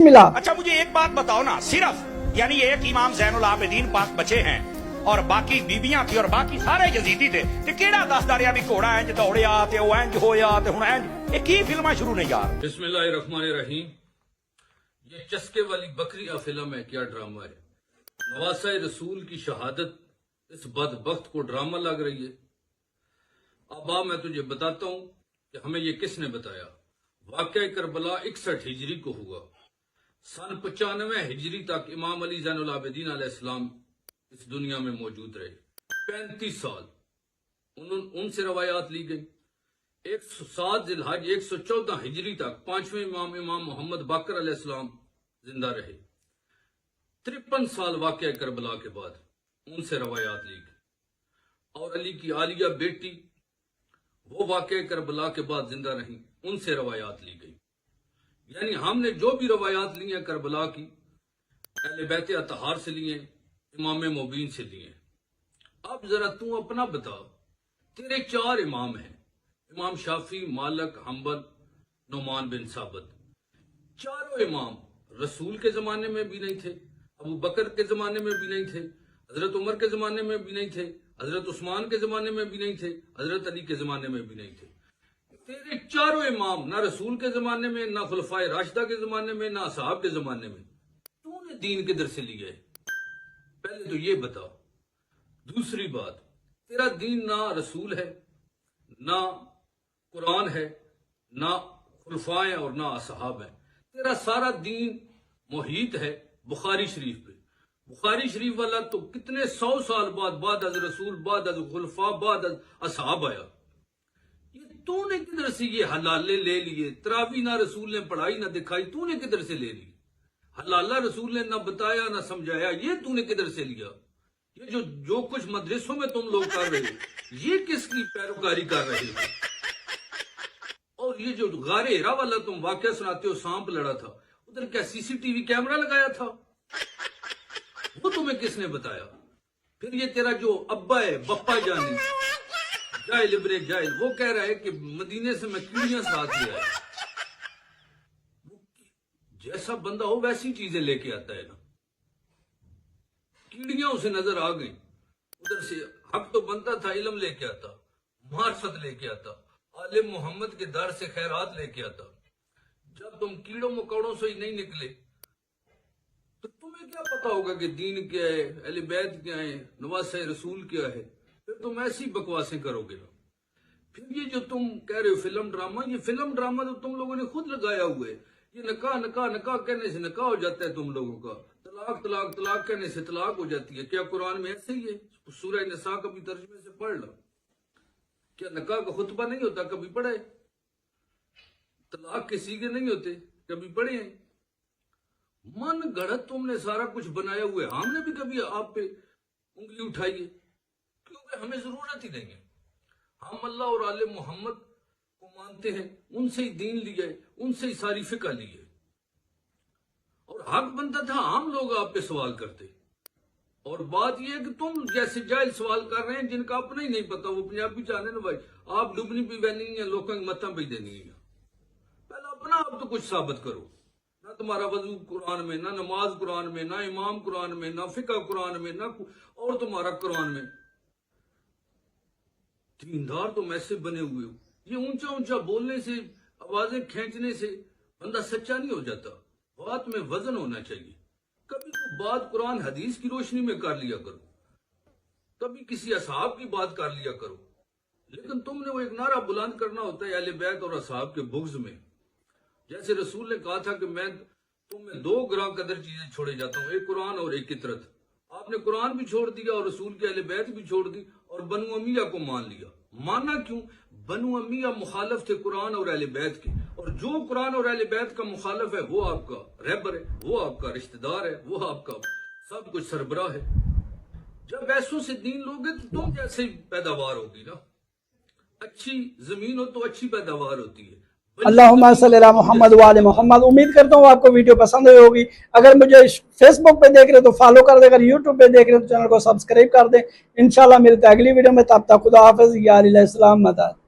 ملا. اچھا مجھے ایک بات بتاؤ نا, صرف یعنی ایک امام زین العابدین پاک بچے ہیں اور باقی بیبیاں تھی اور باقی سارے یزیدی تھے, تے کیڑا دس داریا بھی گھوڑا انج دوڑیا تے او انج ہویا تے ہن انج, یہ کی فلماں شروع نے یار. بسم اللہ الرحمن الرحیم. یہ چسکے والی بکریاں فلم ہے, کیا ڈرامہ ہے. نواسہ رسول کی شہادت اس بدبخت کو ڈرامہ لگ رہی ہے. اب میں تجھے بتاتا ہوں کہ ہمیں یہ کس نے بتایا. واقعہ کربلا 61 ہجری کو ہوا. سن 95 ہجری تک امام علی زین العابدین علیہ السلام اس دنیا میں موجود رہے. 35 سال ان سے روایات لی گئی. 107 ذی الحج 114 ہجری تک پانچویں امام محمد باقر علیہ السلام زندہ رہے. 53 سال واقعہ کربلا کے بعد ان سے روایات لی گئی. اور علی کی عالیہ بیٹی وہ واقعہ کربلا کے بعد زندہ رہیں, ان سے روایات لی گئی. یعنی ہم نے جو بھی روایات لی ہیں کربلا کی, اہل بیت اطہار سے لی ہیں, امام مبین سے لی ہیں. اب ذرا تو اپنا بتا, تیرے 4 امام ہیں, امام شافعی, مالک, حنبل, نعمان بن ثابت. چاروں امام رسول کے زمانے میں بھی نہیں تھے, ابو بکر کے زمانے میں بھی نہیں تھے, حضرت عمر کے زمانے میں بھی نہیں تھے, حضرت عثمان کے زمانے میں بھی نہیں تھے, حضرت علی کے زمانے میں بھی نہیں تھے. تیرے چاروں امام نہ رسول کے زمانے میں, نہ خلفائے راشدہ کے زمانے میں, نہ اصحاب کے زمانے میں. تو نے دین کدھر سے لیا ہے, پہلے تو یہ بتا. دوسری بات, تیرا دین نہ رسول ہے, نہ قرآن ہے, نہ خلفائے اور نہ اصحاب ہیں. تیرا سارا دین محیط ہے بخاری شریف پہ. بخاری شریف والا تو کتنے 100 سال بعد از رسول, بعد از خلفاء, بعد از اصحاب آیا. تو نے کدھر سے یہ حلالے لے لیے؟ تراویح نہ رسول نے پڑھائی نہ دکھائی, تو نے کدھر سے لے لی؟ حلالہ رسول نے نہ بتایا نہ سمجھایا, یہ تو نے کدھر سے لیا؟ یہ جو کچھ مدرسوں میں تم لوگ کر رہے ہو, یہ کس کی پیروکاری کر رہے ہو؟ اور یہ جو غار ہرا والا تم واقعہ سناتے ہو, سانپ لڑا تھا, ادھر کیا CCTV کیمرہ لگایا تھا؟ وہ تمہیں کس نے بتایا؟ پھر یہ تیرا جو ابا ہے, بپا جانی, جائل ابن جائل, وہ کہہ رہا ہے کہ مدینے سے میں کیڑیاں ساتھ لے آیا. جیسا بندہ ہو ویسی چیزیں لے کے آتا ہے نا. کیڑیاں اسے نظر آ گئیں, ادھر سے حق تو بنتا تھا, علم لے کے آتا, معرفت لے کے آتا, عالم محمد کے در سے خیرات لے کے آتا. جب تم کیڑوں مکوڑوں سے ہی نہیں نکلے تو تمہیں کیا پتا ہوگا کہ دین کیا ہے, اہل بیت کیا ہے, نواسہ رسول کیا ہے؟ پھر تم ایسی بکواسیں کرو گے نا. پھر یہ جو تم کہہ رہے ہو فلم ڈرامہ, یہ فلم ڈرامہ تو تم لوگوں نے خود لگایا ہوا ہے. یہ نکاح کہنے سے نکاح ہو جاتا ہے تم لوگوں کا, طلاق کہنے سے طلاق ہو جاتی ہے. کیا قرآن میں ایسے ہی ہے؟ سورہ نساء کبھی ترجمے سے پڑھ لو. کیا نکاح کا خطبہ نہیں ہوتا؟ کبھی پڑھے. طلاق کے سیغے نہیں ہوتے؟ کبھی پڑھے ہیں؟ من گڑت تم نے سارا کچھ بنایا ہوا ہے. ہم نے بھی کبھی آپ پہ انگلی اٹھائی ہے؟ کیونکہ ہمیں ضرورت ہی نہیں ہے. ہم اللہ اور آل محمد کو مانتے ہیں, ان سے ہی دین لیا ہے, ان سے ہی ساری فقہ لی ہے. اور حق بنتا تھا ہم لوگ آپ پہ سوال کرتے. اور بات یہ ہے کہ تم جیسے جاہل سوال کر رہے ہیں جن کا اپنا ہی نہیں پتا, وہ پنجابی چاہنے نا بھائی, آپ ڈبنی بھی بہنی ہیں, لوگوں کی متاں بھی دینی ہیں. پہلے اپنا آپ تو کچھ ثابت کرو. نہ تمہارا وضو قرآن میں, نہ نماز قرآن میں, نہ امام قرآن میں, نہ فقہ قرآن میں, نہ اور تمہارا قرآن میں. دیندار تم ایسے بنے ہوئے ہو. یہ اونچا اونچا بولنے سے, آوازیں کھینچنے سے بندہ سچا نہیں ہو جاتا. بات میں وزن ہونا چاہیے. کبھی تو بات قرآن حدیث کی روشنی میں کر لیا کرو, کبھی کسی اصحاب کی بات کر لیا کرو. لیکن تم نے وہ ایک نعرہ بلند کرنا ہوتا ہے اہل بیت اور اصحاب کے بغض میں. جیسے رسول نے کہا تھا کہ میں تم میں 2 گراں قدر چیزیں چھوڑے جاتا ہوں, ایک قرآن اور ایک اطرت. آپ نے قرآن بھی چھوڑ دیا اور رسول کے اہل بیت بھی چھوڑ دی اور بنو امیہ کو مان لیا. مانا کیوں؟ بنو امیہ مخالف تھے قرآن اور اہل بیت کے, اور جو قرآن اور اہل بیت کا مخالف ہے وہ آپ کا رہبر ہے, وہ آپ کا رشتہ دار ہے, وہ آپ کا سب کچھ سربراہ ہے. جب ایسوں سے دین لوگے تو تم جیسے پیداوار ہوگی نا. اچھی زمین ہو تو اچھی پیداوار ہوتی ہے. اللہم صلی علی محمد وآل محمد. امید کرتا ہوں آپ کو ویڈیو پسند ہوئی ہوگی. اگر مجھے فیس بک پہ دیکھ رہے تو فالو کر دیں, اگر یوٹیوب پہ دیکھ رہے تو چینل کو سبسکرائب کر دیں. انشاءاللہ ملتے ہیں اگلی ویڈیو میں. تب تک خدا حافظ. یا علیہ السلام. مدد.